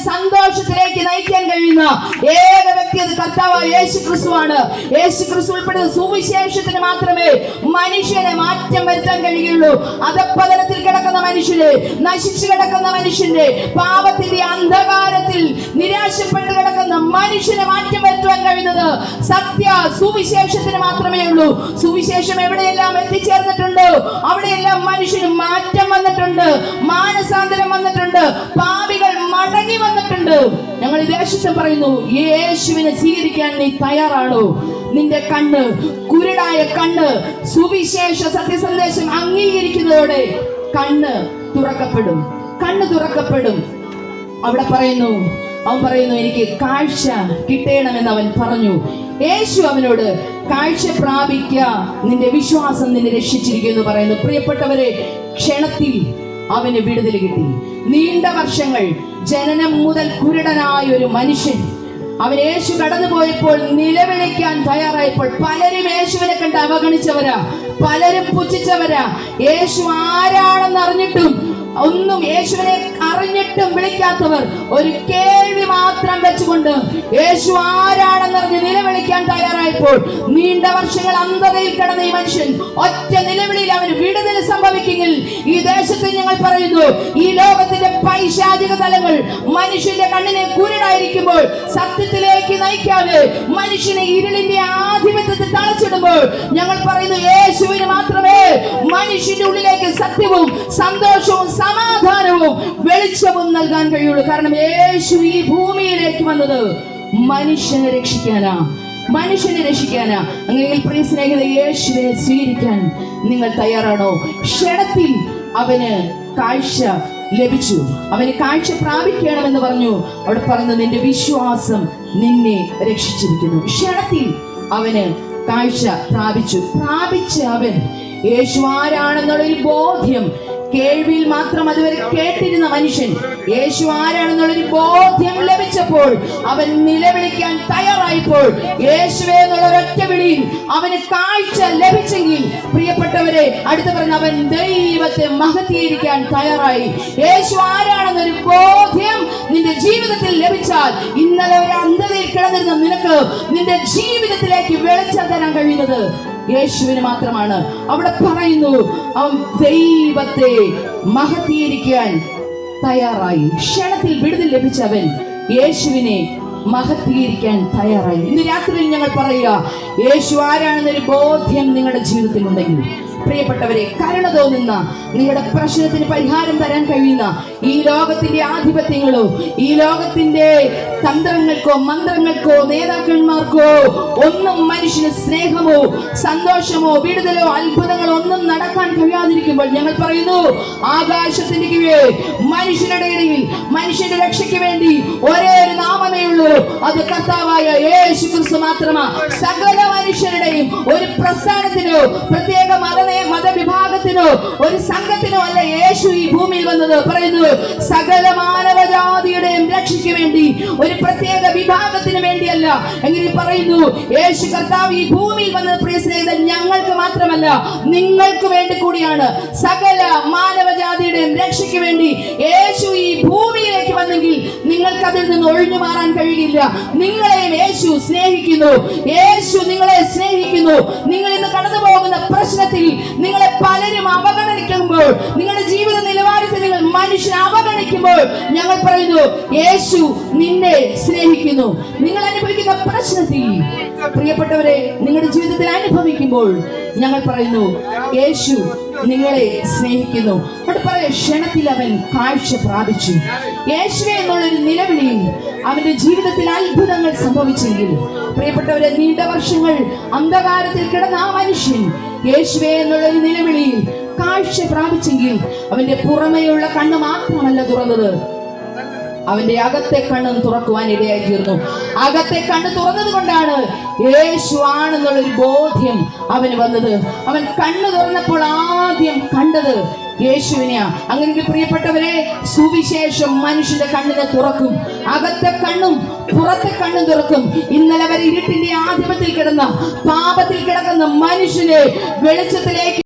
സന്തോഷത്തിലേക്ക് നയിക്കാൻ കഴിയുന്ന ഏക വ്യക്തി അത് കർത്താവായ യേശു ക്രിസ്തുവാണ്. യേശു ക്രിസ്തു ഉൾപ്പെടുന്ന സുവിശേഷത്തിന് മാത്രമേ മനുഷ്യനെ മാറ്റം വരുത്താൻ കഴിയുള്ളൂ. അധപ്പതനത്തിൽ കിടക്കുന്ന മനുഷ്യനെ, നശിച്ചു കിടക്കുന്ന മനുഷ്യന്റെ, പാപത്തിന്റെ അന്ധകാരത്തിൽ നിരാശപ്പെട്ട് കിടക്കുന്ന മനുഷ്യനെ മാറ്റം വരുത്തുവാൻ കഴിയുന്നത് സത്യ സുവിശേഷത്തിന് മാത്രമേ ഉള്ളൂ. സുവിശേഷം എവിടെയെല്ലാം എത്തിച്ചേർന്നിട്ടുണ്ട് അവിടെയെല്ലാം മനുഷ്യന് മാറ്റം വന്നിട്ടുണ്ട്, മാനസാന്തരം വന്നിട്ടുണ്ട്, പാപികൾ മടങ്ങി വന്നിട്ടുണ്ട്. ഞങ്ങൾ ഈ ദേശത്ത് പറയുന്നു, യേശുവിനെ സ്വീകരിക്കാൻ നീ തയ്യാറാണോ? നിന്റെ കണ്ണ്, കുരുടായ കണ്ണ്, സുവിശേഷ സത്യസന്ദേശം അംഗീകരിക്കുന്നതോടെ കണ്ണ് തുറക്കപ്പെടും, കണ്ണ് തുറക്കപ്പെടും. അവിടെ പറയുന്നു, അവൻ പറയുന്നു, എനിക്ക് കാഴ്ച കിട്ടണമെന്ന് അവൻ പറഞ്ഞു. യേശു അവനോട്, കാഴ്ച പ്രാപിക്ക, നിന്റെ വിശ്വാസം നിന്നെ രക്ഷിച്ചിരിക്കുന്നു പറയുന്നു. പ്രിയപ്പെട്ടവരെ, ക്ഷണത്തിൽ അവന് വിടുതൽ കിട്ടി. നീണ്ട വർഷങ്ങൾ ജനനം മുതൽ കുരുടനായ ഒരു മനുഷ്യൻ, അവൻ യേശു കടന്നുപോയപ്പോൾ നിലവിളിക്കാൻ തയ്യാറായപ്പോൾ പലരും യേശുവിനെ കണ്ട് അവഗണിച്ചവരാ, പലരും പുച്ഛിച്ചവരാ. യേശു ആരാണെന്ന് അറിഞ്ഞിട്ടും ഒന്നും യേശുവിനെ അറിഞ്ഞിട്ടും വിളിക്കാത്തവർ ഒരു കേൾവി മാത്രം വെച്ചുകൊണ്ട് യേശു ആരാണെന്നറിഞ്ഞ് നിലവിളിക്കാൻ തയ്യാറായപ്പോൾ നീണ്ട വർഷങ്ങൾ അന്ധതയിൽ കിടന്ന ഈ മനുഷ്യൻ ഒറ്റ നിലവിളിയിൽ അവന് വിടുതൽ സംഭവിക്കുമെങ്കിൽ ഈ ദേശത്ത് ഞങ്ങൾ പറയുന്നു, ഈ ലോകത്തിന്റെ പൈശാചിക തലങ്ങൾ മനുഷ്യന്റെ കണ്ണിനെ കുരുടായിരിക്കുമ്പോൾ സത്യത്തിലേക്ക് നയിക്കാതെ മനുഷ്യനെ ഇരുളിന്റെ ആധിപത്യത്തിൽ തളച്ചിടുമ്പോൾ ഞങ്ങൾ പറയുന്നു, യേശുവിന് മാത്രമേ മനുഷ്യന്റെ ഉള്ളിലേക്ക് സത്യവും സന്തോഷവും സമാധാനവും വെളിച്ചവും നൽകാൻ കഴിയുള്ളൂ. കാരണം യേശു ഈ ഭൂമിയിലേക്ക് വന്നത് മനുഷ്യനെ രക്ഷിക്കാനാ, മനുഷ്യനെ രക്ഷിക്കാനാ. അങ്ങനെയെങ്കിൽ പ്രിയ സ്നേഹിതരെ, യേശുവിനെ സ്വീകരിക്കാൻ നിങ്ങൾ തയ്യാറാണോ? ക്ഷണത്തിൽ അവന് കാഴ്ച ലഭിച്ചു, അവന് കാഴ്ച പ്രാപിക്കണമെന്ന് പറഞ്ഞു. അവിടെ പറയുന്നത്, നിന്റെ വിശ്വാസം നിന്നെ രക്ഷിച്ചിരിക്കുന്നു. ക്ഷണത്തിൽ അവന് കാഴ്ച പ്രാപിച്ച അവൻ യേശു ആരാണെന്നുള്ളൊരു ബോധ്യം, കേൾവിയിൽ മാത്രം അതുവരെ കേട്ടിരുന്ന മനുഷ്യൻ യേശു ആരാണെന്നുള്ളൊരു ബോധ്യം ലഭിച്ചപ്പോൾ അവൻ നിലവിളിക്കാൻ തയ്യാറായപ്പോൾ യേശുവേ എന്നുള്ള ഒരൊറ്റ വിളിയിൽ അവന് കാഴ്ച ലഭിച്ചെങ്കിൽ പ്രിയപ്പെട്ടവരെ, അടുത്ത പറഞ്ഞ അവൻ ദൈവത്തെ മഹത്വീകരിക്കാൻ തയ്യാറായി. യേശു ആരാണെന്നൊരു ബോധ്യം നിന്റെ ജീവിതത്തിൽ ലഭിച്ചാൽ ഇന്നലെ ഒരു അന്ധതയിൽ കിടന്നിരുന്ന നിനക്ക് നിന്റെ ജീവിതത്തിലേക്ക് വെളിച്ചം തരാൻ കഴിയുന്നത് യേശുവിന് മാത്രമാണ്. അവിടെ പറയുന്നു, അവൻ ദൈവത്തെ മഹത്വീകരിക്കാൻ തയ്യാറായി. ക്ഷണത്തിൽ വിടുതൽ ലഭിച്ചവൻ യേശുവിനെ മഹത്വീകരിക്കാൻ തയ്യാറായി. ഇന്ന് രാത്രിയിൽ ഞങ്ങൾ പറയുക, യേശു ആരാണെന്നൊരു ബോധ്യം നിങ്ങളുടെ ജീവിതത്തിൽ ഉണ്ടെങ്കിൽ പ്രിയപ്പെട്ടവരെ, കരുണ തോന്നുന്ന, നിങ്ങളുടെ പ്രശ്നത്തിന് പരിഹാരം തരാൻ കഴിയുന്ന ഈ ലോകത്തിന്റെ ആധിപത്യങ്ങളോ ഈ ലോകത്തിന്റെ തന്ത്രങ്ങൾക്കോ മന്ത്രങ്ങൾക്കോ നേതാക്കന്മാർക്കോ ഒന്നും മനുഷ്യന് സ്നേഹമോ സന്തോഷമോ വിടുതലോ അത്ഭുതങ്ങളോ ഒന്നും നടക്കാൻ കഴിയാതിരിക്കുമ്പോൾ ഞങ്ങൾ പറയുന്നു, ആകാശത്തിന്റെ കീഴെ മനുഷ്യരുടെ ഇടയിൽ മനുഷ്യന്റെ രക്ഷയ്ക്ക് വേണ്ടി ഒരേ ഒരു നാമമേ ഉള്ളൂ, അത് കർത്താവായ യേശു ക്രിസ്തു മാത്രമാണ്. സകല മനുഷ്യരുടെയും ഒരു പ്രസ്ഥാനത്തിനോ പ്രത്യേക മതവിഭാഗത്തിനോ ഒരു സംഘത്തിനോ അല്ല യേശു ഈ ഭൂമിയിൽ വന്നത്. പറയുന്നു, സകല മാനവജാതിയുടെയും രക്ഷയ്ക്ക് വേണ്ടി, ഒരു പ്രത്യേക വിഭാഗത്തിന് വേണ്ടിയല്ല. എങ്ങനെ പറയുന്നു, യേശു കർത്താവ് ഈ ഭൂമിയിൽ വന്നത് പ്രിയ സ്നേഹിതൻ ഞങ്ങൾക്ക് മാത്രമല്ല നിങ്ങൾക്ക് വേണ്ടി കൂടിയാണ്. സകല മാനവജാതിയുടെയും രക്ഷയ്ക്ക് വേണ്ടി യേശു ഈ ഭൂമിയിലേക്ക് വന്നെങ്കിൽ നിങ്ങൾക്ക് അതിൽ നിന്ന് ഒഴിഞ്ഞു മാറാൻ കഴിയില്ല. നിങ്ങളെയും യേശു സ്നേഹിക്കുന്നു, യേശു നിങ്ങളെ സ്നേഹിക്കുന്നു. നിങ്ങൾ ഇന്ന് കടന്നു പോകുന്ന പ്രശ്നത്തിൽ നിങ്ങളെ പലരും അവഗണിക്കുമ്പോൾ, നിങ്ങളുടെ ജീവിത നിലവാരത്തിൽ നിങ്ങൾ മനുഷ്യനെ അവഗണിക്കുമ്പോൾ ഞങ്ങൾ പറയുന്നു, യേശു നിന്നെ സ്നേഹിക്കുന്നു. നിങ്ങൾ അനുഭവിക്കുന്ന പ്രശ്നത്തിൽ പ്രിയപ്പെട്ടവരെ, നിങ്ങളുടെ ജീവിതത്തിൽ അനുഭവിക്കുമ്പോൾ ഞങ്ങൾ പറയുന്നു, യേശു നിങ്ങളെ സ്നേഹിക്കുന്നു. അവിടെ പറയാം, ക്ഷണത്തിൽ അവൻ കാഴ്ച പ്രാപിച്ചു. യേശുവേ എന്നുള്ളൊരു നിലവിളിയിൽ അവന്റെ ജീവിതത്തിൽ അത്ഭുതങ്ങൾ സംഭവിച്ചെങ്കിൽ പ്രിയപ്പെട്ടവരെ, നീണ്ട വർഷങ്ങൾ അന്ധകാരത്തിൽ കിടന്ന ആ മനുഷ്യൻ യേശുവേ എന്നുള്ളൊരു നിലവിളിയിൽ കാഴ്ച പ്രാപിച്ചെങ്കിൽ അവന്റെ പുറമേയുള്ള കണ്ണ് മാത്രമല്ല തുറന്നത്, അവന്റെ അകത്തെ കണ്ണും തുറക്കുവാൻ ഇടയായി തീർന്നു. അകത്തെ കണ്ണ് തുറന്നത് കൊണ്ടാണ് യേശു ആണെന്നുള്ളൊരു ബോധ്യം അവന് വന്നത്. അവൻ കണ്ണ് തുറന്നപ്പോൾ ആദ്യം കണ്ടത് യേശുവിനെയാ. അങ്ങനെ പ്രിയപ്പെട്ടവരെ, സുവിശേഷം മനുഷ്യന്റെ കണ്ണിനെ തുറക്കും, അകത്തെ കണ്ണും പുറത്തെ കണ്ണും തുറക്കും. ഇന്നലെ വരെ ഇരുട്ടിന്റെ ആധിപത്യത്തിൽ കിടന്ന പാപത്തിൽ കിടക്കുന്ന മനുഷ്യനെ വെളിച്ചത്തിലേക്ക്